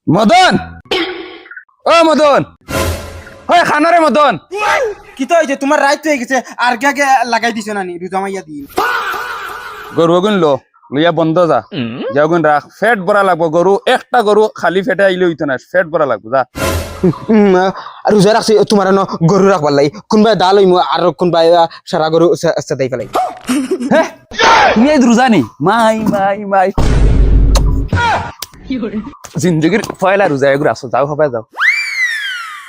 মদন ও মদন হয় খানারে মদন কি তো হয়েছে তোমার রাইট হয়ে গেছে আর কে লাগাই দিছো নানি রোজা মাইয়া দিন গরু গুন লো লইয়া বন্ধ যা যাগুন রাখ ফেট ভরা লাগবো গরু একটা গরু খালি ফেটে আইলে হইতো না ফেট ভরা লাগবো যা রোজা রাখছি তোমার গরু রাখবার লাই কোনবাই ডাল হইমু আর কোনবাই সারা গরু সাদাই ফেলাই হ্যাঁ তুমি এই রোজা নি মাই মাই মাই জিন্দগির পয়লা রোজা এগুলো আসো যাও হবে যাও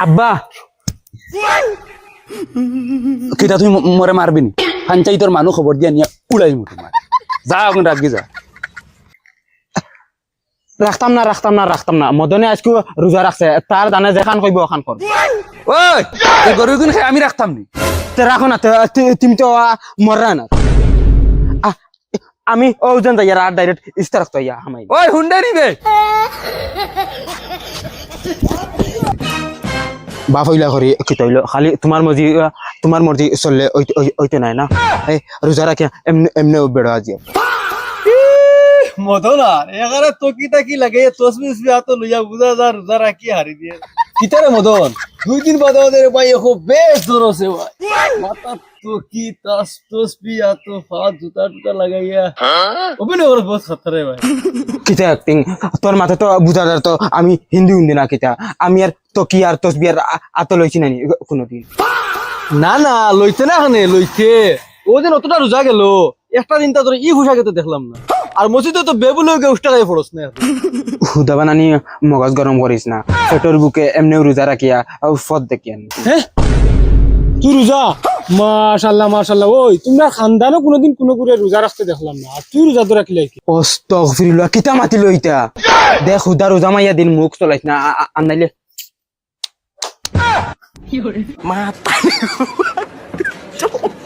আব্বা কিটা তুমি মরে মারবি নি পঞ্চায়েতর মানুষ খবর দিয়া নিয়ে উড়াই মুঠি মার যা এখন রাখবি যা রাখতাম না মদনে আজকে রোজা রাখছে তার জানে যেখান কইব ওখান কর ওই এই গরু গুন আমি রাখতাম নি তে রাখো না তুমি তো মররা না আমি ও জান যাই আর ডাইরেক্ট ইস্তা রাখতো ইয়া হামাই ওই হুন্ডা নিবে বাপ হইলা করি কি তইলো খালি তোমার মর্জি চললে ওইতে নাই না এই রোজা রাখি এমনি বেড়া আজি মদনা এখানে তোকি তাকি লাগে তসবিস বি হাতে লইয়া বুঝা যা রোজা রাখি হারি দিয়ে কিতারে মদন 2 দিন বাদে বাদে ভাই খুব বেশ জোর আছে ভাই মাথা তোকি তাস তসবি হাতে ফাত জুতা টুটা লাগাইয়া ওপেনে ওর বহুত খতরে ভাই কিতা অ্যাক্টিং তোর মাথা তো বুঝাদার তো আমি হিন্দি না কিতা আমি আর তোকি আর তসবি আর আত লইছি না কোনোদিন না না লইছে না এখানে লইছে ও দিন অতটা রোজা গেল একটা দিন তা তোর ই হুশাকে তো দেখলাম না আর মসজিদে তো বেবুল হয়ে উষ্টা গায়ে পড়স না হুদা বানানি মগজ গরম করিস না পেটর বুকে এমনি রোজা রাখিয়া ফদ দেখিয়ান হ্যাঁ তুই রোজা মাশাআল্লাহ ওই তোমরা খানদানও কোনোদিন কোনো করে রোজা রাখতে দেখলাম না আর তুই রোজা তো রাখলে কি আস্তাগফিরুল্লাহ কিতা মাতি লইতা দেখ হুদা রোজা মাইয়া দিন মুখ চলাইছ না আনাইলে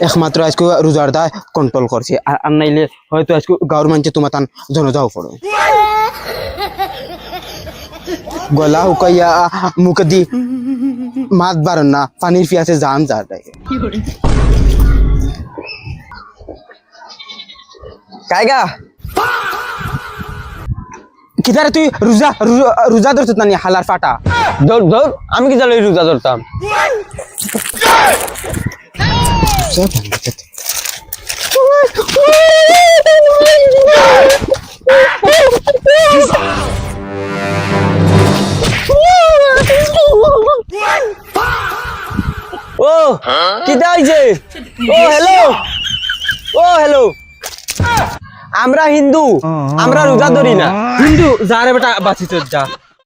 একমাত্র আজকে রোজার দা কন্ট্রোল করছে আর আনাইলে হয়তো আজকে গাঁর মানুষ তোমার তান জনজাও পড়ো গলা হুকাইয়া মুখ দি মাত বারন না পানির পিয়াসে জান যা কাইগা কিতারে তুই রোজা ধরছ না হালার ফাটা ধর আমি কি জানি রোজা ধরতাম ও কিটা হইছে ও হ্যালো আমরা হিন্দু আমরা রোজা ধরি না হিন্দু যারে বেটা বাঁচিত যা